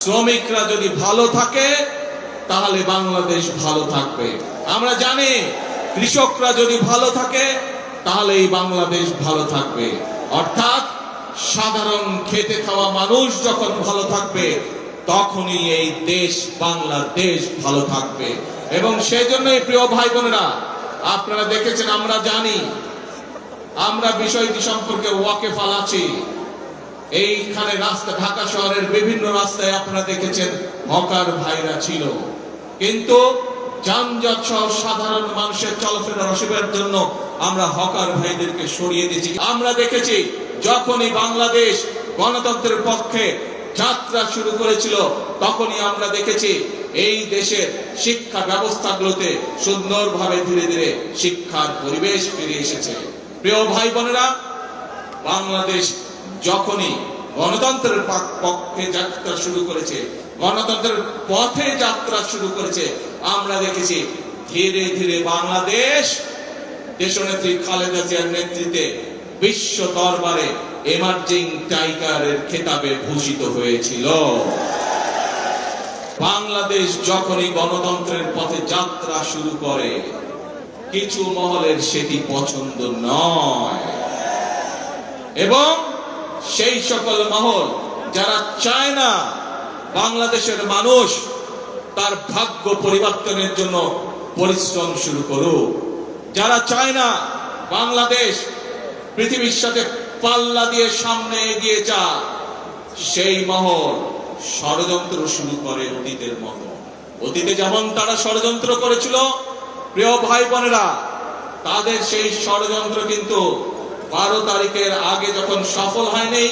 শ্রমিকরা যদি ভালো থাকে তাহলে বাংলাদেশ ভালো থাকবে। আমরা জানি কৃষকরা যদি ভালো থাকে তাহলে এই বাংলাদেশ ভালো থাকবে। অর্থাৎ সাধারণ খেটে খাওয়া মানুষ যখন ভালো থাকবে তখনই এই দেশ বাংলাদেশ ভালো থাকবে। এবং সেজন্যই প্রিয় ভাই বোনেরা, আপনারা দেখেছেন, আমরা জানি, আমরা বিষয়টি সম্পর্কে ওয়াকিফাল আছি। এইখানে রাস্তা, ঢাকা শহরের বিভিন্ন রাস্তায় আপনারা দেখেছেন হকার ভাইরা ছিল, কিন্তু যানজট সহ সাধারণ মানুষের চলাফেরার অসুবিধার জন্য আমরা হকার ভাইদেরকে সরিয়ে দিয়েছি। আমরা দেখেছি যখনই বাংলাদেশ গণতন্ত্রের পক্ষে যাত্রা শুরু করেছিল তখনই আমরা দেখেছি এই দেশের শিক্ষা ব্যবস্থাগুলোতে সুন্দরভাবে ধীরে ধীরে শিক্ষার পরিবেশ ফিরে এসেছে। প্রিয় ভাই বোনেরা, বাংলাদেশ যখনই গণতন্ত্রের পক্ষে যাত্রা শুরু করেছে, গণতন্ত্রের পথে যাত্রা শুরু করেছে, আমরা দেখেছি ধীরে ধীরে বাংলাদেশ দেশনেত্রী খালেদা জিয়ার নেতৃত্বে বিশ্ব দরবারে এমার্জিং টাইগারের খেতাবে ভূষিত হয়েছিল। বাংলাদেশ যখনই গণতন্ত্রের পথে যাত্রা শুরু করে কিছু মহলের সেটি পছন্দ নয়, এবং সেই সকল মহল যারা চায় না বাংলাদেশের মানুষ তার ভাগ্য পরিবর্তনের জন্য পরিশ্রম শুরু করুক, যারা চায় না বাংলাদেশ পৃথিবীর সাথে পাল্লা দিয়ে সামনে এগিয়ে যাক, সেই মহল ষড়যন্ত্র শুরু করে অতীতের মতো। অতীতে যেমন তারা ষড়যন্ত্র করেছিল, প্রিয় ভাই বোনেরা, তাদের সেই ষড়যন্ত্র কিন্তু 12 তারিখের আগে যখন সফল হয়নি,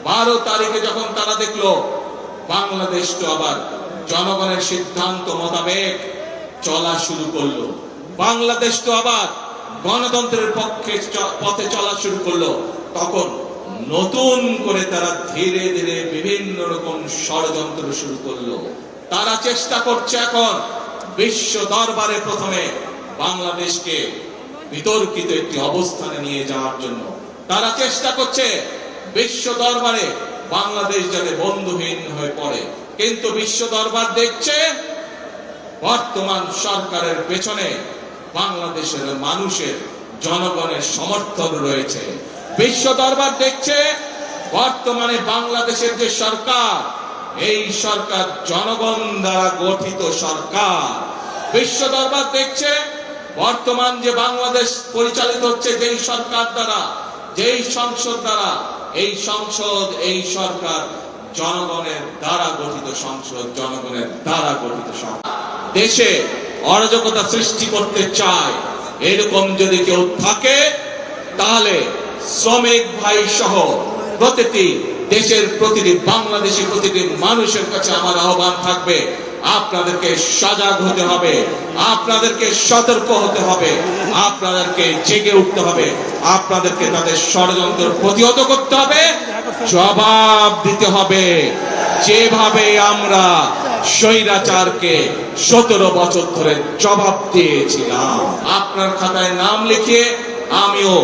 12 তারিখে যখন তারা দেখলো বাংলাদেশ তো আবার জনগণের সিদ্ধান্ত মোতাবেক চলা শুরু করলো, বাংলাদেশ তো আবার গণতন্ত্রের পথে চলা শুরু করলো, তখন নতুন করে তারা ধীরে ধীরে বিভিন্ন রকম ষড়যন্ত্র শুরু করলো। তারা চেষ্টা করছে এখন বিশ্ব দরবারে প্রথমে বাংলাদেশকে বিতর্কিত একটি অবস্থানে নিয়ে যাওয়ার জন্য। তারা চেষ্টা করছে বিশ্ব দরবারে বাংলাদেশ যাতে বন্ধুহীন হয়ে পড়ে, কিন্তু বিশ্ব দরবার দেখছে বর্তমান সরকারের পেছনে বাংলাদেশের মানুষের, জনগণের সমর্থন রয়েছে। বিশ্ব দরবার দেখছে বর্তমানে বাংলাদেশের যে সরকার, এই সরকার জনগণ দ্বারা গঠিত সরকার। বিশ্ব দরবার দেখছে বর্তমান যে বাংলাদেশ পরিচালিত হচ্ছে যেই সরকার দ্বারা, যেই সংসদ দ্বারা, এই সংসদ, এই সরকার জনগণের দ্বারা গঠিত সংসদ, জনগণের দ্বারা গঠিত সরকার। দেশে অরাজকতা সৃষ্টি করতে চায় এরকম যদি কেউ থাকে, তাহলে শ্রমিক ভাই সহ প্রতিটি দেশের প্রতিটি বাংলাদেশী প্রতিটি মানুষের কাছে আমার আহ্বান থাকবে, আপনাদেরকে সজাগ হতে হবে, আপনাদেরকে সতর্ক হতে হবে, আপনাদেরকে জেগে উঠতে হবে, আপনাদেরকে তাদের ষড়যন্ত্র প্রতিহত করতে হবে, জবাব দিতে হবে। যেভাবে আমরা স্বৈরাচারকে 17 বছর ধরে জবাব দিয়েছিলাম, আপনার খাতায় নাম লিখিয়ে আমিও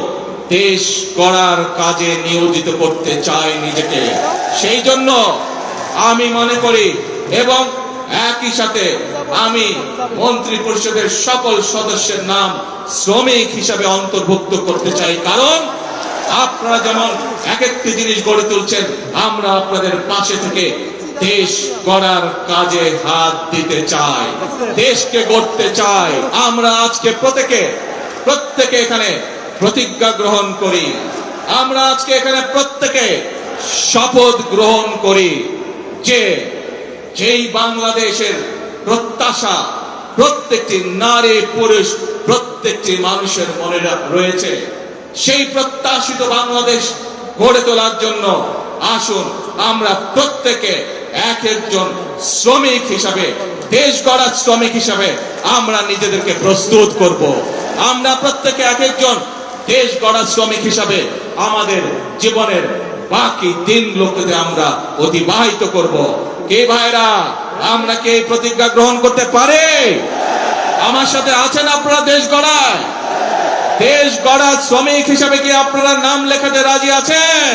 দেশ গড়ার কাজে নিয়োজিত করতে চাই নিজেকে। সেই জন্য আমি মনে করি, এবং একই সাথে আমি মন্ত্রী পরিষদের সকল সদস্যের নাম শ্রমিক হিসাবে অন্তর্ভুক্ত করতে চাই, কারণ আপনারা যেমন এক একটি জিনিস গড়ে তুলছেন, আমরা আপনাদের পাশে থেকে দেশ গড়ার কাজে হাত দিতে চাই, দেশকে গড়তে চাই। আমরা আজকে প্রত্যেকে এখানে প্রতিজ্ঞা গ্রহণ করি, আমরা আজকে এখানে প্রত্যেকে শপথ গ্রহণ করি যে যেই বাংলাদেশের প্রত্যাশা প্রত্যেকটি নারী পুরুষ প্রত্যেকটি মানুষের মনে রয়েছে, সেই প্রত্যাশিত বাংলাদেশ গড়ে তোলার জন্য আসুন আমরা প্রত্যেকে এক একজন শ্রমিক হিসাবে, দেশ গড়ার শ্রমিক হিসাবে আমরা নিজেদেরকে প্রস্তুত করব। আমরা প্রত্যেকে এক একজন দেশ গড়ার শ্রমিক হিসাবে আমাদের জীবনের বাকি দিনগুলোকে আমরা অতিবাহিত করব। কে ভাইরা, আমরা কি এই প্রতিজ্ঞা গ্রহণ করতে পারে? আমার সাথে আছেন আপনারা? দেশ গড়ার শ্রমিক হিসাবে কি আপনারা নাম লেখাতে রাজি আছেন?